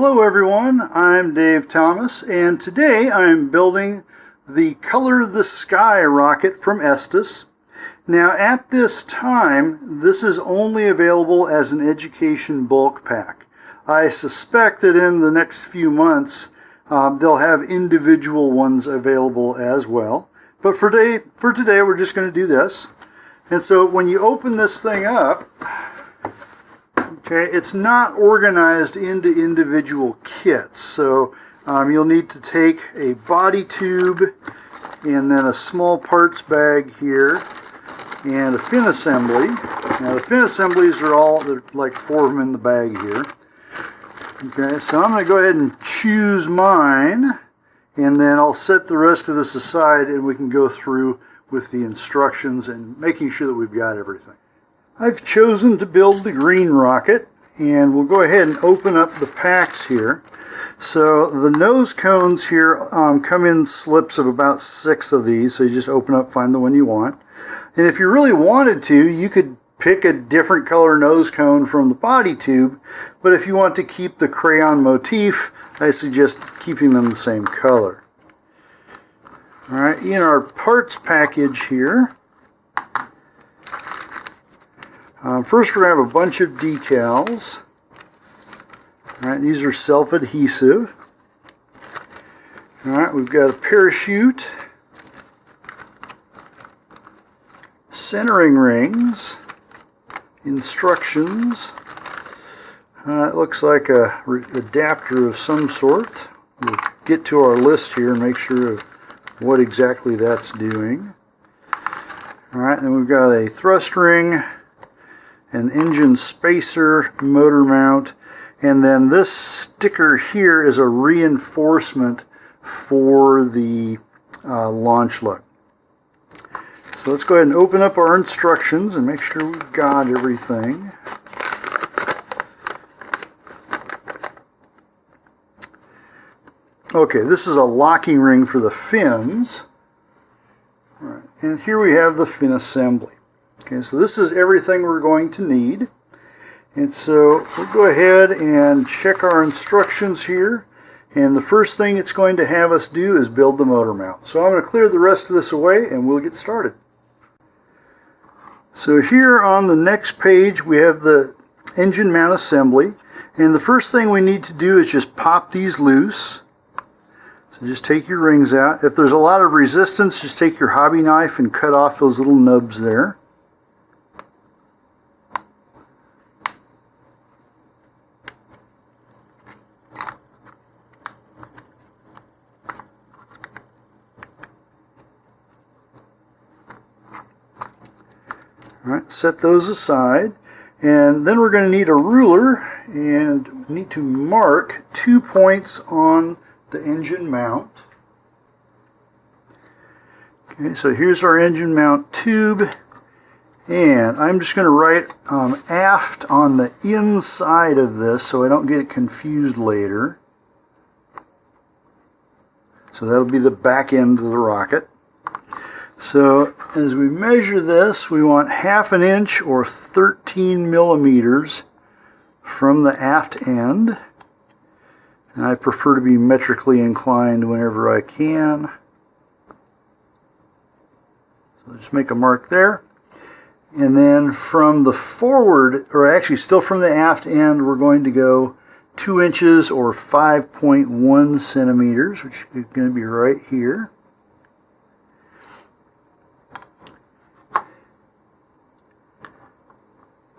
Hello everyone, I'm Dave Thomas, and today I'm building the Color the Sky rocket from Estes. Now at this time, this is only available as an education bulk pack. I suspect that in the next few months they'll have individual ones available as well. But for today we're just going to do this. And so when you open this thing up, okay, it's not organized into individual kits, so you'll need to take a body tube and then a small parts bag here and a fin assembly. Now the fin assemblies are there's like 4 of them in the bag here. Okay, so I'm going to go ahead and choose mine, and then I'll set the rest of this aside and we can go through with the instructions and making sure that we've got everything. I've chosen to build the green rocket, and we'll go ahead and open up the packs here. So the nose cones here come in slips of about 6 of these, so you just open up, find the one you want. And if you really wanted to, you could pick a different color nose cone from the body tube, but if you want to keep the crayon motif, I suggest keeping them the same color. Alright, in our parts package here, first we're going to have a bunch of decals. Alright, these are self-adhesive. Alright, we've got a parachute, centering rings, instructions. It looks like an adapter of some sort. We'll get to our list here and make sure of what exactly that's doing. Alright, then we've got a thrust ring, an engine spacer, motor mount, and then this sticker here is a reinforcement for the launch lug. So let's go ahead and open up our instructions and make sure we've got everything. Okay, this is a locking ring for the fins. All right, and here we have the fin assembly. Okay, so this is everything we're going to need. And so we'll go ahead and check our instructions here. And the first thing it's going to have us do is build the motor mount. So I'm going to clear the rest of this away and we'll get started. So here on the next page we have the engine mount assembly. And the first thing we need to do is just pop these loose. So just take your rings out. If there's a lot of resistance, just take your hobby knife and cut off those little nubs there. Alright, set those aside, and then we're going to need a ruler, and we need to mark 2 points on the engine mount. Okay, so here's our engine mount tube, and I'm just going to write aft on the inside of this so I don't get it confused later. So that'll be the back end of the rocket. So as we measure this, we want 1/2 inch or 13 millimeters from the aft end. And I prefer to be metrically inclined whenever I can. So just make a mark there. And then from the forward, or actually still from the aft end, we're going to go 2 inches or 5.1 centimeters, which is going to be right here.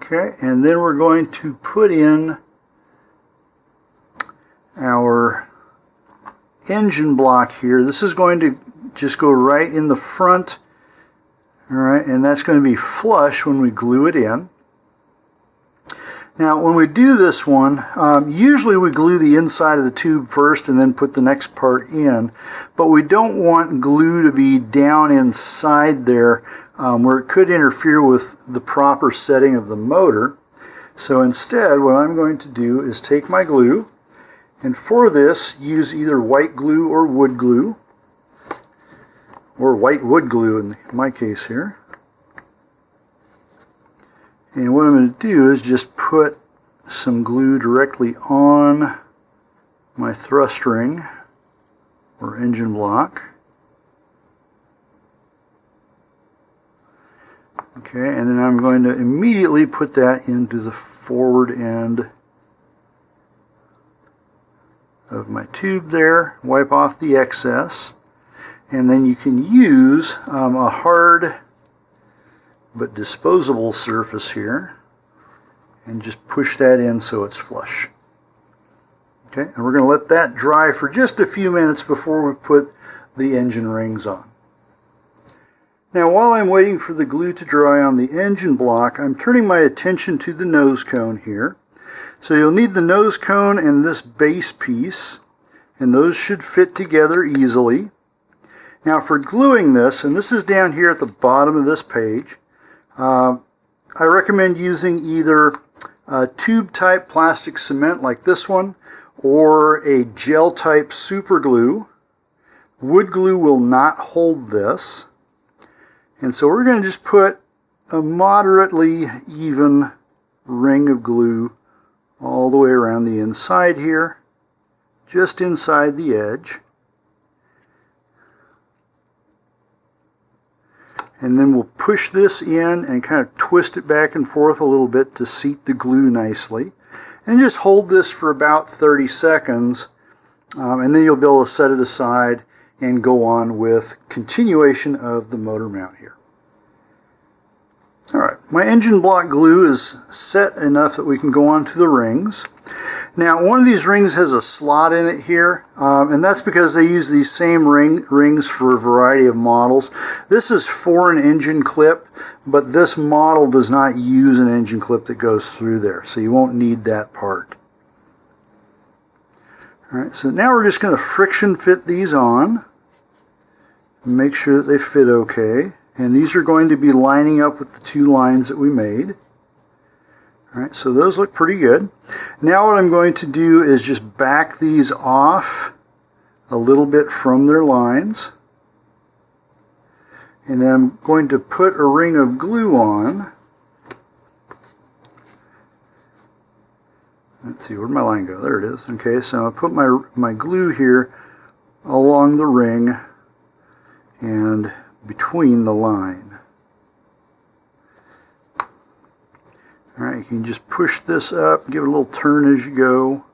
Okay, and then we're going to put in our engine block here. This is going to just go right in the front, alright, and that's going to be flush when we glue it in. Now when we do this one, usually we glue the inside of the tube first and then put the next part in, but we don't want glue to be down inside there where it could interfere with the proper setting of the motor. So instead what I'm going to do is take my glue, and for this use either white glue or wood glue, or white wood glue in my case here. And what I'm going to do is just put some glue directly on my thrust ring or engine block. Okay, and then I'm going to immediately put that into the forward end of my tube there, wipe off the excess, and then you can use a hard but disposable surface here and just push that in so it's flush. Okay, and we're going to let that dry for just a few minutes before we put the engine rings on. Now while I'm waiting for the glue to dry on the engine block, I'm turning my attention to the nose cone here. So you'll need the nose cone and this base piece, and those should fit together easily. Now for gluing this, and this is down here at the bottom of this page, I recommend using either a tube type plastic cement like this one or a gel type super glue. Wood glue will not hold this. And so we're going to just put a moderately even ring of glue all the way around the inside here, just inside the edge. And then we'll push this in and kind of twist it back and forth a little bit to seat the glue nicely. And just hold this for about 30 seconds, and then you'll be able to set it aside and go on with continuation of the motor mount here. Alright, my engine block glue is set enough that we can go on to the rings. Now one of these rings has a slot in it here, and that's because they use these same rings for a variety of models. This is for an engine clip, but this model does not use an engine clip that goes through there, so you won't need that part. Alright, so now we're just going to friction fit these on and make sure that they fit okay. And these are going to be lining up with the two lines that we made. Alright, so those look pretty good. Now what I'm going to do is just back these off a little bit from their lines. And then I'm going to put a ring of glue on. Let's see, where'd my line go? There it is. Okay, so I'll put my glue here along the ring and between the line. Alright, you can just push this up, give it a little turn as you go.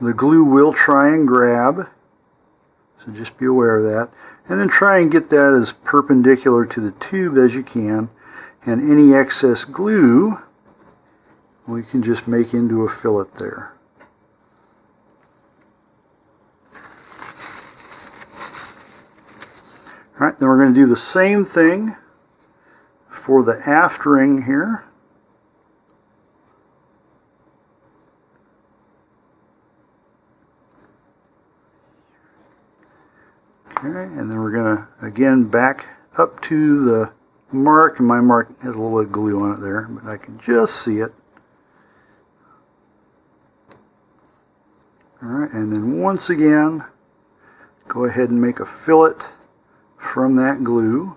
The glue will try and grab, so just be aware of that. And then try and get that as perpendicular to the tube as you can. And any excess glue, we can just make into a fillet there. Alright, then we're going to do the same thing for the aft ring here. Okay, and then we're going to again back up to the mark, and my mark has a little bit of glue on it there, but I can just see it. Alright, and then once again, go ahead and make a fillet from that glue.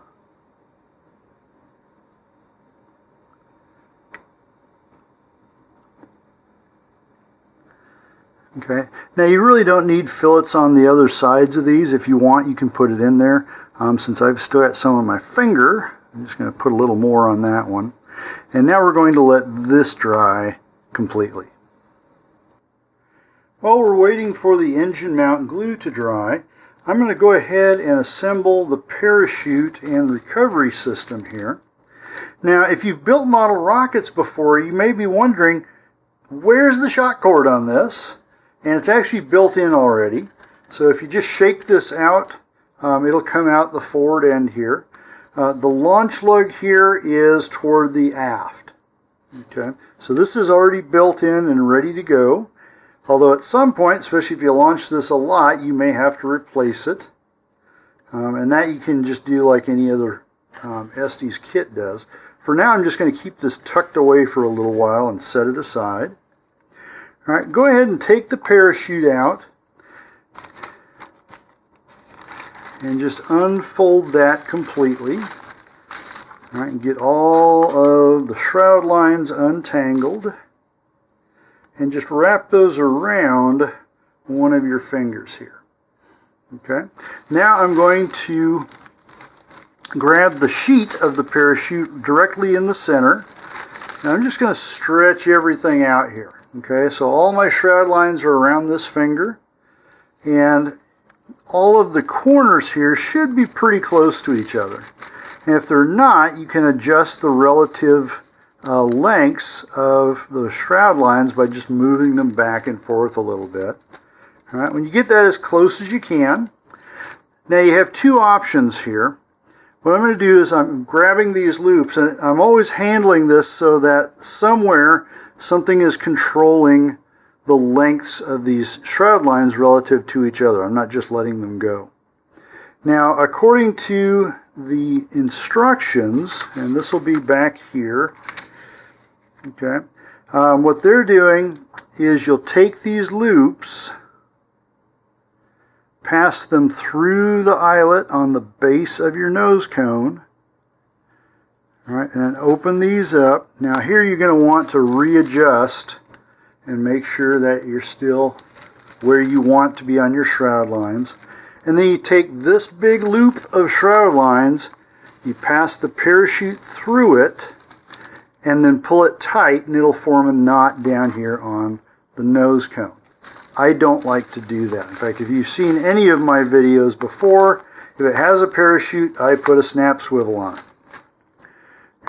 Okay, now you really don't need fillets on the other sides of these. If you want, you can put it in there. Since I've still got some on my finger, I'm just going to put a little more on that one. And now we're going to let this dry completely. While we're waiting for the engine mount glue to dry, I'm going to go ahead and assemble the parachute and recovery system here. Now, if you've built model rockets before, you may be wondering, where's the shock cord on this? And it's actually built in already. So if you just shake this out, it'll come out the forward end here. The launch lug here is toward the aft. Okay, so this is already built in and ready to go. Although at some point, especially if you launch this a lot, you may have to replace it. And that you can just do like any other Estes kit does. For now, I'm just going to keep this tucked away for a little while and set it aside. Alright, go ahead and take the parachute out and just unfold that completely. Alright, and get all of the shroud lines untangled. and just wrap those around one of your fingers here. Okay. Now I'm going to grab the sheet of the parachute directly in the center. And I'm just going to stretch everything out here. Okay, so all my shroud lines are around this finger, and all of the corners here should be pretty close to each other. And if they're not, you can adjust the relative lengths of those shroud lines by just moving them back and forth a little bit. All right, when you get that as close as you can, now you have two options here. What I'm going to do is I'm grabbing these loops, and I'm always handling this so that somewhere something is controlling the lengths of these shroud lines relative to each other. I'm not just letting them go. Now, according to the instructions, and this will be back here, okay, what they're doing is you'll take these loops, pass them through the eyelet on the base of your nose cone. All right, and then open these up. Now here you're going to want to readjust and make sure that you're still where you want to be on your shroud lines. And then you take this big loop of shroud lines, you pass the parachute through it, and then pull it tight, and it'll form a knot down here on the nose cone. I don't like to do that. In fact, if you've seen any of my videos before, if it has a parachute, I put a snap swivel on it.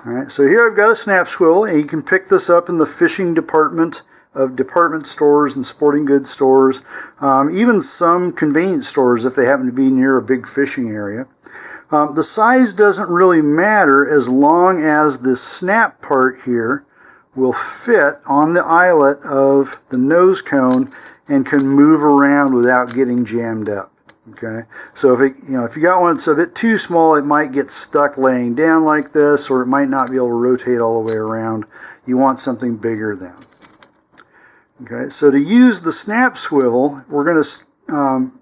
Alright, so here I've got a snap swivel, and you can pick this up in the fishing department of department stores and sporting goods stores, even some convenience stores if they happen to be near a big fishing area. The size doesn't really matter as long as this snap part here will fit on the eyelet of the nose cone and can move around without getting jammed up. Okay, so if you got one that's a bit too small, it might get stuck laying down like this, or it might not be able to rotate all the way around. You want something bigger then. Okay, so to use the snap swivel, we're going to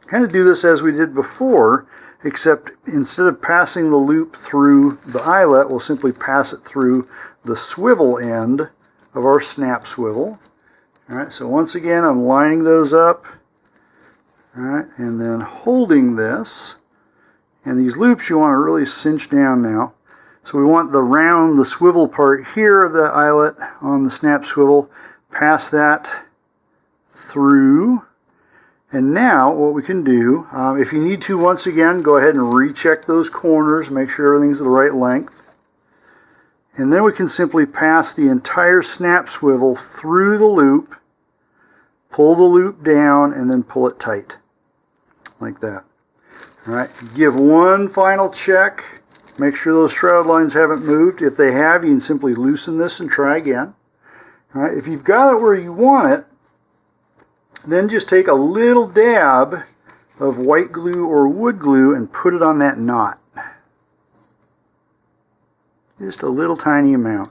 kind of do this as we did before, except instead of passing the loop through the eyelet, we'll simply pass it through the swivel end of our snap swivel. Alright, so once again I'm lining those up, alright, and then holding this, and these loops you want to really cinch down now. So we want the swivel part here of the eyelet on the snap swivel, pass that through, and now what we can do, if you need to, once again, go ahead and recheck those corners, make sure everything's the right length. And then we can simply pass the entire snap swivel through the loop, pull the loop down, and then pull it tight, like that. All right, give one final check, make sure those shroud lines haven't moved. If they have, you can simply loosen this and try again. All right, if you've got it where you want it, then just take a little dab of white glue or wood glue and put it on that knot. Just a little tiny amount.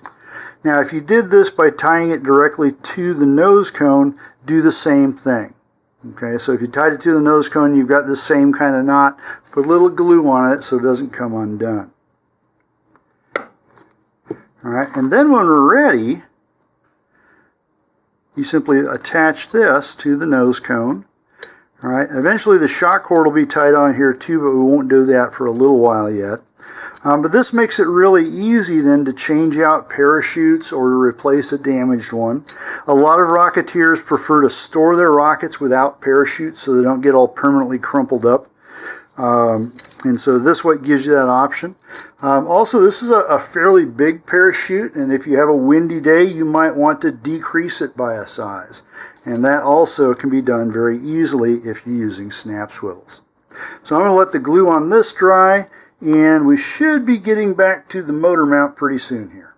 Now if you did this by tying it directly to the nose cone, do the same thing. Okay, so if you tied it to the nose cone, you've got the same kind of knot. Put a little glue on it so it doesn't come undone. Alright, and then when we're ready, you simply attach this to the nose cone. Alright, eventually the shock cord will be tied on here too, but we won't do that for a little while yet. But this makes it really easy then to change out parachutes or to replace a damaged one. A lot of Rocketeers prefer to store their rockets without parachutes so they don't get all permanently crumpled up. And so this what gives you that option. Also, this is a fairly big parachute, and if you have a windy day, you might want to decrease it by a size. And that also can be done very easily if you're using snap swivels. So I'm going to let the glue on this dry, and we should be getting back to the motor mount pretty soon here.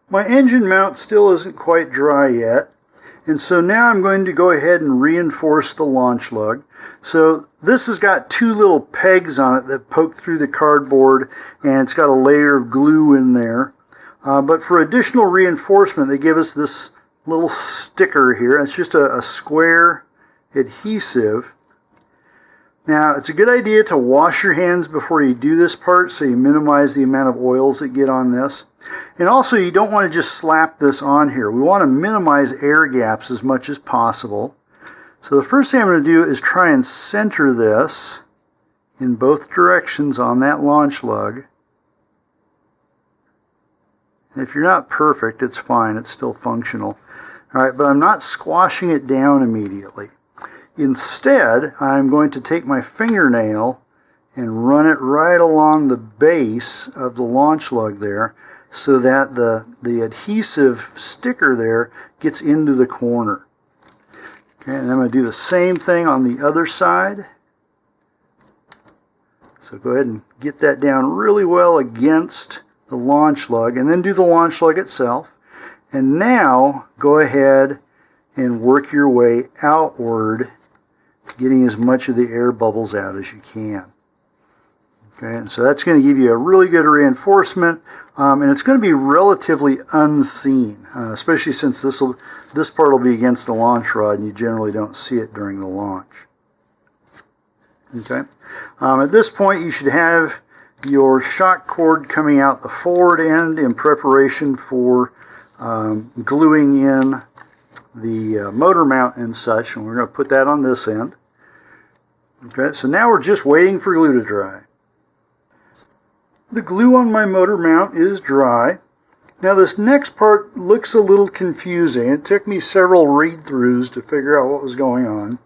My engine mount still isn't quite dry yet, and so now I'm going to go ahead and reinforce the launch lug. So this has got two little pegs on it that poke through the cardboard, and it's got a layer of glue in there. But for additional reinforcement, they give us this little sticker here. It's just a square adhesive. Now, it's a good idea to wash your hands before you do this part so you minimize the amount of oils that get on this. And also, you don't want to just slap this on here. We want to minimize air gaps as much as possible. So the first thing I'm going to do is try and center this in both directions on that launch lug. And if you're not perfect, it's fine. It's still functional. All right, but I'm not squashing it down immediately. Instead, I'm going to take my fingernail and run it right along the base of the launch lug there so that the adhesive sticker there gets into the corner. Okay, and I'm going to do the same thing on the other side. So go ahead and get that down really well against the launch lug, and then do the launch lug itself. And now go ahead and work your way outward, getting as much of the air bubbles out as you can. Okay, and so that's going to give you a really good reinforcement, and it's going to be relatively unseen, especially since this part will be against the launch rod and you generally don't see it during the launch. Okay, at this point you should have your shock cord coming out the forward end in preparation for gluing in the motor mount and such, and we're going to put that on this end. Okay, so now we're just waiting for glue to dry. The glue on my motor mount is dry. Now this next part looks a little confusing. It took me several read-throughs to figure out what was going on.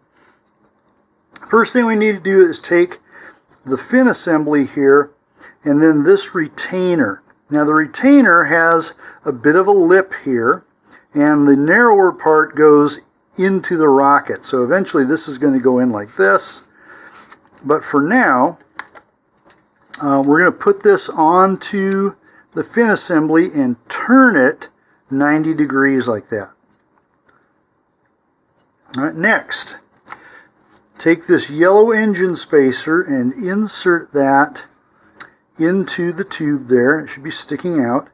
First thing we need to do is take the fin assembly here and then this retainer. Now the retainer has a bit of a lip here, and the narrower part goes into the rocket. So eventually this is going to go in like this. But for now, we're going to put this onto the fin assembly and turn it 90 degrees like that. All right, next, take this yellow engine spacer and insert that into the tube there. It should be sticking out.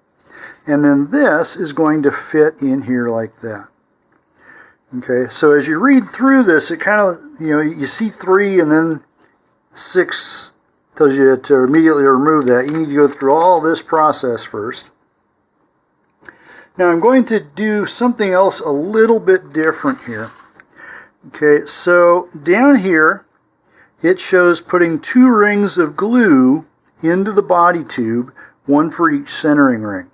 And then this is going to fit in here like that. Okay, so as you read through this, it kind of, you see 3 and then 6 tells you to immediately remove that. You need to go through all this process first. Now I'm going to do something else a little bit different here. Okay, so down here it shows putting 2 rings of glue into the body tube, 1 for each centering ring.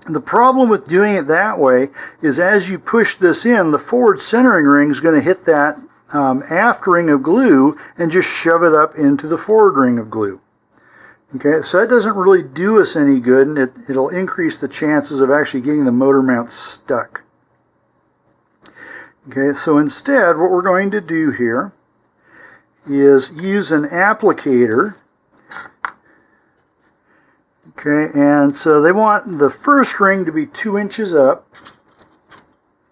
And the problem with doing it that way is as you push this in, the forward centering ring is going to hit that aft ring of glue and just shove it up into the forward ring of glue. Okay, so that doesn't really do us any good, and it'll increase the chances of actually getting the motor mount stuck. Okay, so instead what we're going to do here is use an applicator. Okay, and so they want the first ring to be 2 inches up,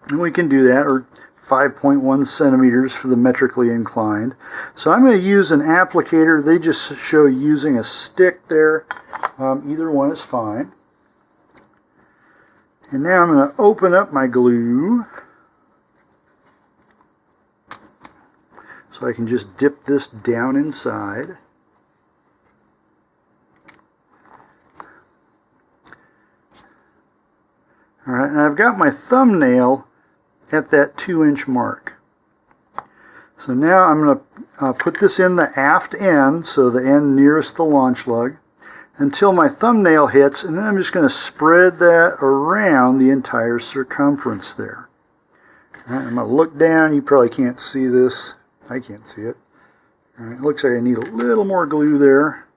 and we can do that, or 5.1 centimeters for the metrically inclined. So I'm going to use an applicator. They just show using a stick there. Either one is fine. And now I'm going to open up my glue so I can just dip this down inside. Alright, and I've got my thumbnail at that 2-inch mark. So now I'm going to put this in the aft end, so the end nearest the launch lug, until my thumbnail hits, and then I'm just going to spread that around the entire circumference there. Alright, I'm going to look down. You probably can't see this. I can't see it. Alright, it looks like I need a little more glue there,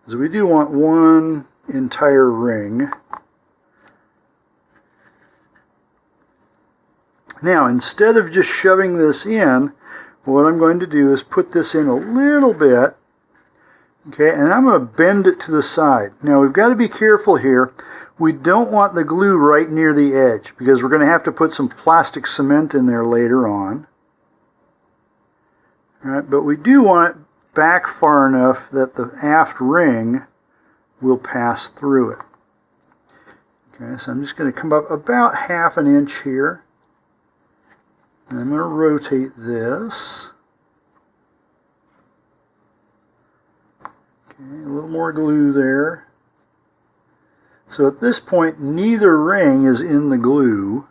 because we do want 1 entire ring. Now, instead of just shoving this in, what I'm going to do is put this in a little bit, okay, and I'm going to bend it to the side. Now, we've got to be careful here. We don't want the glue right near the edge, because we're going to have to put some plastic cement in there later on. All right, but we do want it back far enough that the aft ring will pass through it. Okay, so I'm just going to come up about 1/2 inch here. And I'm going to rotate this. Okay, a little more glue there. So at this point, neither ring is in the glue.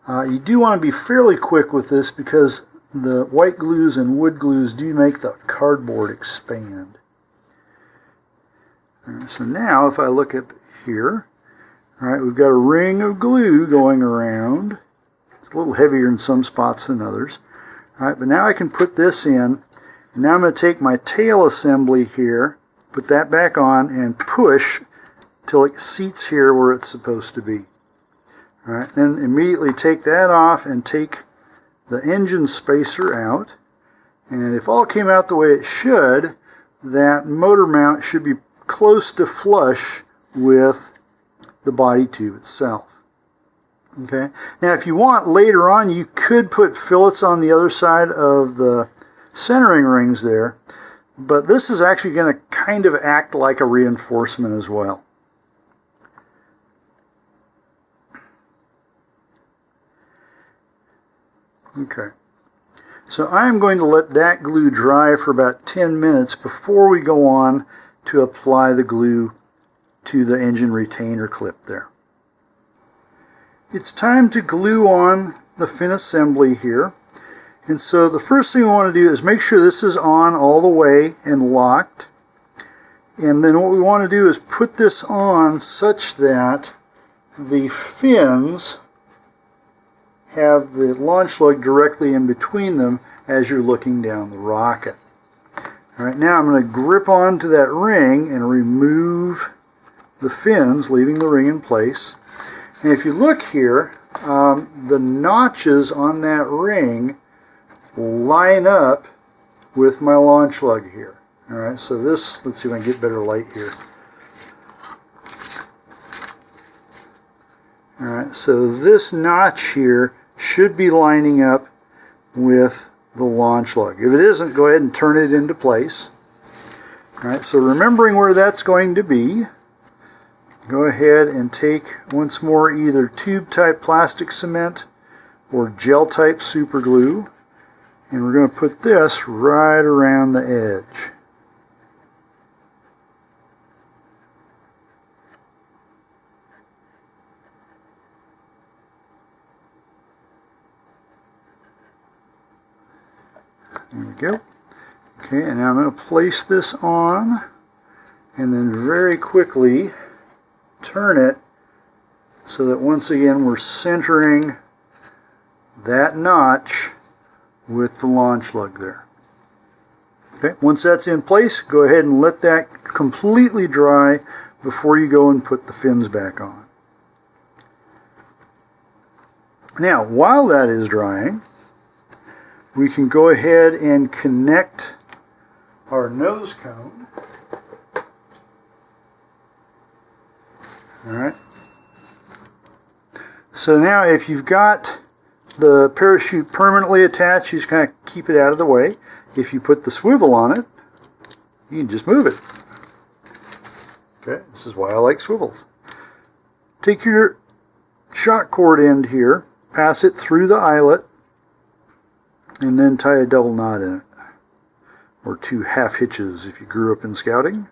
You do want to be fairly quick with this because the white glues and wood glues do make the cardboard expand. Right, so now if I look up here, all right, we've got a ring of glue going around. It's a little heavier in some spots than others. All right, but now I can put this in. And now I'm going to take my tail assembly here, put that back on, and push till it seats here where it's supposed to be. All right, then immediately take that off and take the engine spacer out. And if all came out the way it should, that motor mount should be close to flush with the body tube itself. Okay. Now if you want later on, you could put fillets on the other side of the centering rings there, but this is actually going to kind of act like a reinforcement as well. Okay. So I'm going to let that glue dry for about 10 minutes before we go on to apply the glue to the engine retainer clip there. It's time to glue on the fin assembly here. And so the first thing we want to do is make sure this is on all the way and locked. And then what we want to do is put this on such that the fins have the launch lug directly in between them as you're looking down the rocket. Alright, now I'm going to grip onto that ring and remove the fins, leaving the ring in place. And if you look here, the notches on that ring line up with my launch lug here. Alright, so this, let's see if I can get better light here. Alright, so this notch here should be lining up with the launch lug. If it isn't, go ahead and turn it into place. Alright, so remembering where that's going to be, go ahead and take once more either tube type plastic cement or gel type super glue, and we're going to put this right around the edge. There we go. Okay, and now I'm going to place this on and then very quickly turn it so that once again we're centering that notch with the launch lug there. Okay, once that's in place, go ahead and let that completely dry before you go and put the fins back on. Now, while that is drying, we can go ahead and connect our nose cone. Alright. So now if you've got the parachute permanently attached, you just kind of keep it out of the way. If you put the swivel on it, you can just move it. Okay, this is why I like swivels. Take your shock cord end here, pass it through the eyelet, and then tie a double knot in it, or 2 half hitches if you grew up in scouting.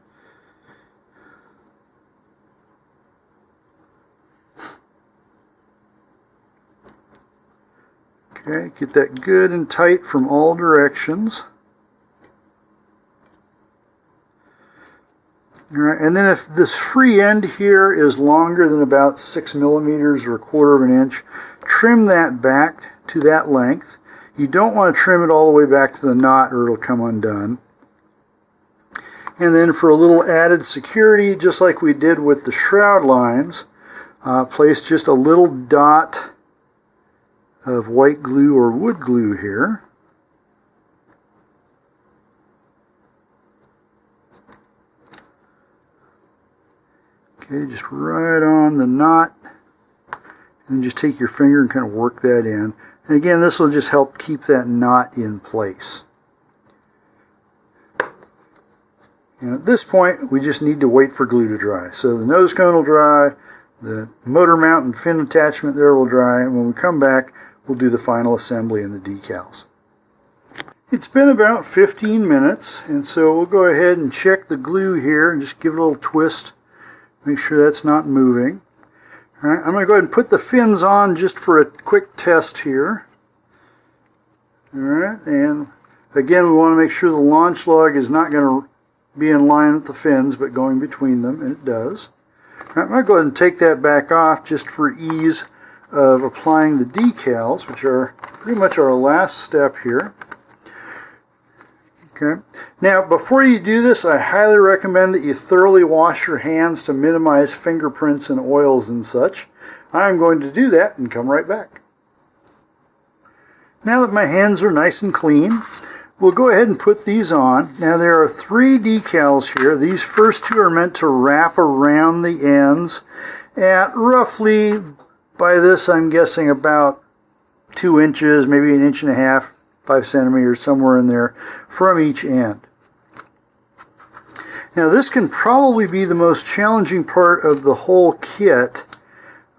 Okay, get that good and tight from all directions. Alright, and then if this free end here is longer than about 6 millimeters or 1/4 of an inch, trim that back to that length. You don't want to trim it all the way back to the knot or it'll come undone. And then for a little added security, just like we did with the shroud lines, place just a little dot of white glue or wood glue here. Okay, just right on the knot, and just take your finger and kind of work that in. And again, this will just help keep that knot in place. And at this point, we just need to wait for glue to dry. So the nose cone will dry, the motor mount and fin attachment there will dry, and when we come back, we'll do the final assembly and the decals. It's been about 15 minutes, and so we'll go ahead and check the glue here and just give it a little twist. Make sure that's not moving. All right, I'm going to go ahead and put the fins on just for a quick test here. All right, and again, we want to make sure the launch lug is not going to be in line with the fins, but going between them, and it does. All right, I'm going to go ahead and take that back off just for ease of applying the decals, which are pretty much our last step here. Okay. Now, before you do this, I highly recommend that you thoroughly wash your hands to minimize fingerprints and oils and such. I'm going to do that and come right back. Now that my hands are nice and clean, we'll go ahead and put these on. Now, there are 3 decals here. These first 2 are meant to wrap around the ends at roughly, by this I'm guessing about 2 inches, maybe 1.5 inches, 5 centimeters, somewhere in there from each end. Now, this can probably be the most challenging part of the whole kit,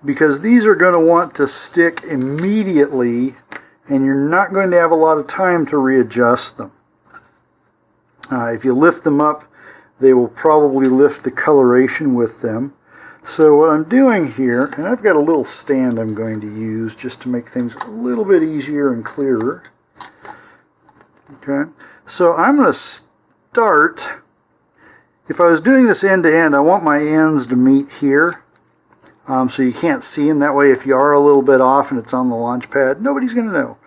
because these are going to want to stick immediately and you're not going to have a lot of time to readjust them. If you lift them up, they will probably lift the coloration with them. So what I'm doing here, and I've got a little stand I'm going to use just to make things a little bit easier and clearer. Okay, so I'm going to start, if I was doing this end to end, I want my ends to meet here, so you can't see them. That way, if you are a little bit off and it's on the launch pad, nobody's going to know.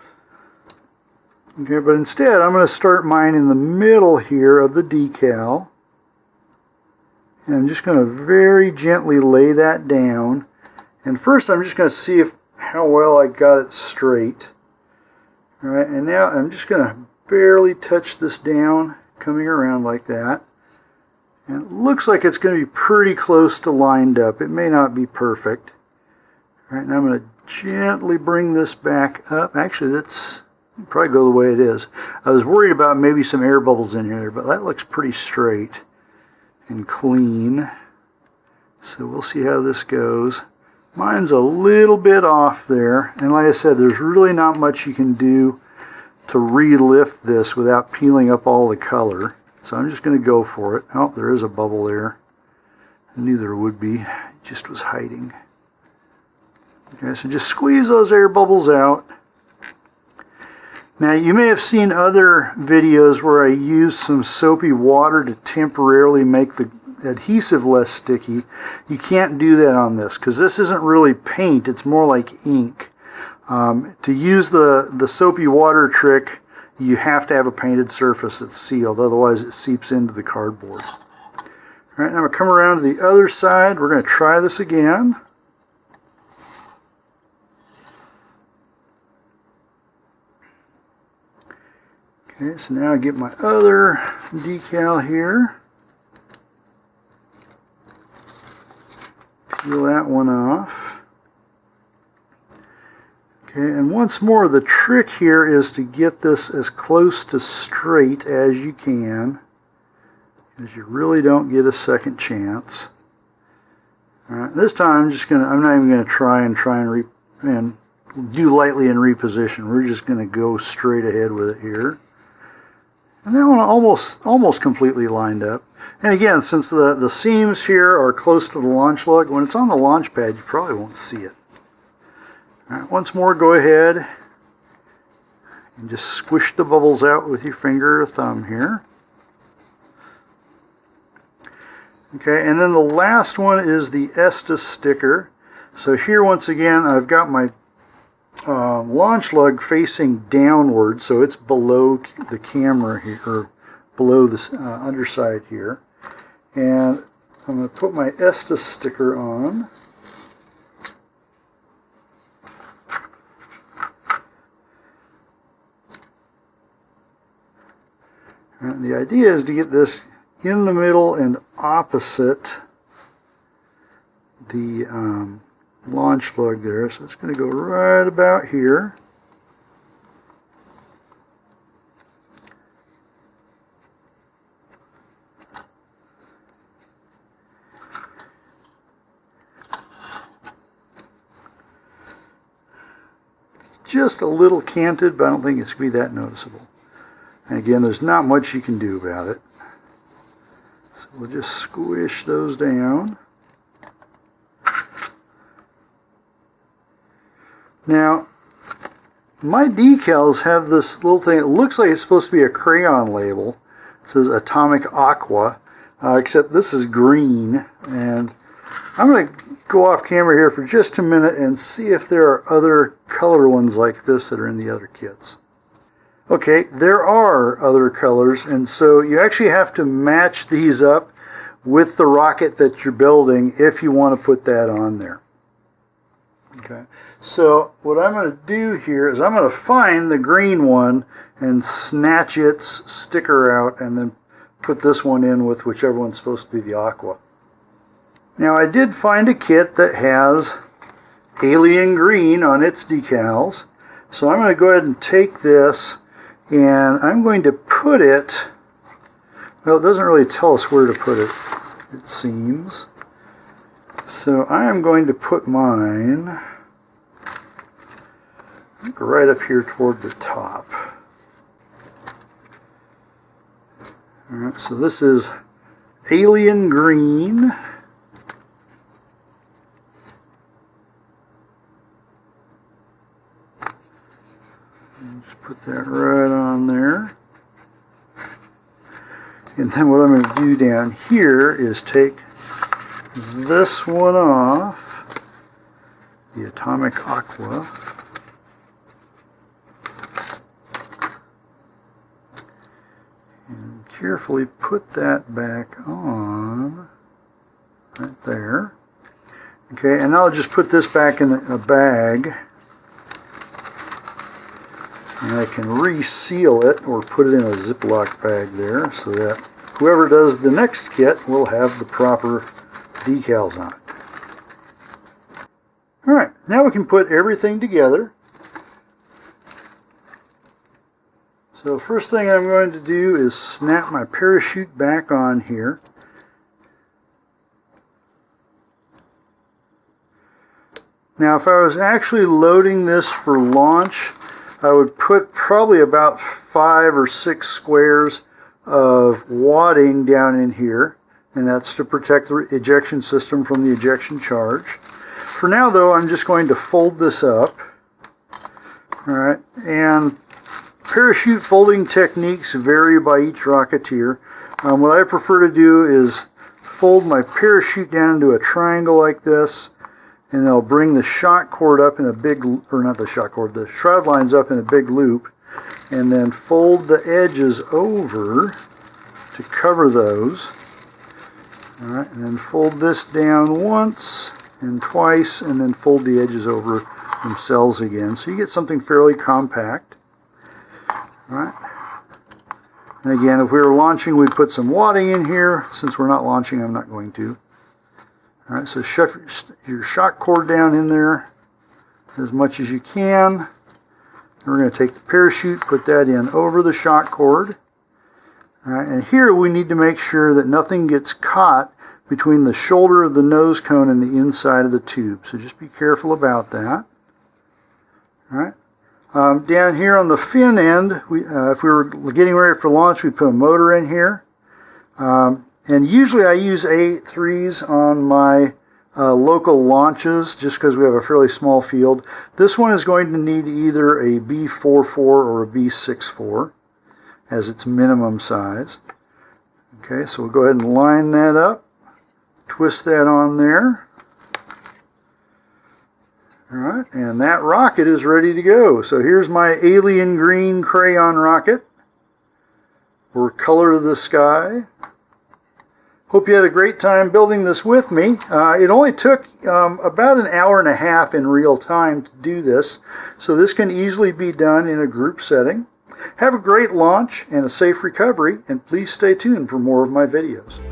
Okay, but instead, I'm going to start mine in the middle here of the decal, and I'm just going to very gently lay that down. And first, I'm just going to see how well I got it straight. All right, and now I'm just going to barely touch this down, coming around like that. And it looks like it's going to be pretty close to lined up. It may not be perfect. All right, now I'm going to gently bring this back up. Actually, that's probably go the way it is. I was worried about maybe some air bubbles in here, but that looks pretty straight and clean. So we'll see how this goes. Mine's a little bit off there, and like I said, there's really not much you can do to re-lift this without peeling up all the color. So I'm just going to go for it. Oh, there is a bubble there. I knew there would be. It just was hiding. Okay, so just squeeze those air bubbles out. Now, you may have seen other videos where I use some soapy water to temporarily make the adhesive less sticky. You can't do that on this because this isn't really paint, it's more like ink. To use the soapy water trick, you have to have a painted surface that's sealed, otherwise it seeps into the cardboard. All right, now I'm going to come around to the other side. We're going to try this again. Okay, so now I get my other decal here. Peel that one off. Okay, and once more, the trick here is to get this as close to straight as you can, because you really don't get a second chance. All right, this time I'm not even going to try and do lightly and reposition. We're just going to go straight ahead with it here. And that one almost completely lined up. And again, since the seams here are close to the launch lug, when it's on the launch pad, you probably won't see it. All right, once more, go ahead and just squish the bubbles out with your finger or thumb here. Okay, and then the last one is the Estes sticker. So here, once again, I've got my launch lug facing downward, so it's below the camera here, or below this underside here. And I'm going to put my Estes sticker on. And the idea is to get this in the middle and opposite the launch lug there. So it's going to go right about here. Just a little canted, but I don't think it's going to be that noticeable. And again, there's not much you can do about it. So we'll just squish those down. Now, my decals have this little thing. It looks like it's supposed to be a crayon label. It says Atomic Aqua, except this is green. And I'm going to go off camera here for just a minute and see if there are other color ones like this that are in the other kits. Okay, there are other colors, and so you actually have to match these up with the rocket that you're building if you want to put that on there. Okay, so what I'm going to do here is I'm going to find the green one and snatch its sticker out and then put this one in with whichever one's supposed to be the aqua. Now I did find a kit that has alien green on its decals, so I'm going to go ahead and take this and I'm going to put it, well, it doesn't really tell us where to put it, it seems. So I am going to put mine right up here toward the top. Alright, so this is alien green. Just put that right on there. And then what I'm going to do down here is take this one off, the Atomic Aqua, and carefully put that back on, right there. Okay, and I'll just put this back in a bag, and I can reseal it or put it in a Ziploc bag there so that whoever does the next kit will have the proper decals on it. Alright, now we can put everything together. So first thing I'm going to do is snap my parachute back on here. Now if I was actually loading this for launch, I would put probably about 5 or 6 squares of wadding down in here, and that's to protect the ejection system from the ejection charge. For now though, I'm just going to fold this up. Alright, and parachute folding techniques vary by each Rocketeer. What I prefer to do is fold my parachute down into a triangle like this, and I'll bring the shock cord up in a big, or not the shock cord, the shroud lines up in a big loop, and then fold the edges over to cover those. Alright, and then fold this down once and twice, and then fold the edges over themselves again. So you get something fairly compact. Alright. And again, if we were launching, we'd put some wadding in here. Since we're not launching, I'm not going to. Alright, so shove your shock cord down in there as much as you can. Then we're going to take the parachute, put that in over the shock cord. Alright, and here we need to make sure that nothing gets caught between the shoulder of the nose cone and the inside of the tube. So just be careful about that. Alright. Down here on the fin end, if we were getting ready for launch, we put a motor in here. And usually I use A3s on my local launches just because we have a fairly small field. This one is going to need either a B44 or a B64 as its minimum size. Okay, so we'll go ahead and line that up, twist that on there. Alright, and that rocket is ready to go. So here's my alien green crayon rocket, or color of the sky. Hope you had a great time building this with me. It only took about an hour and a half in real time to do this, so this can easily be done in a group setting. Have a great launch and a safe recovery, and please stay tuned for more of my videos.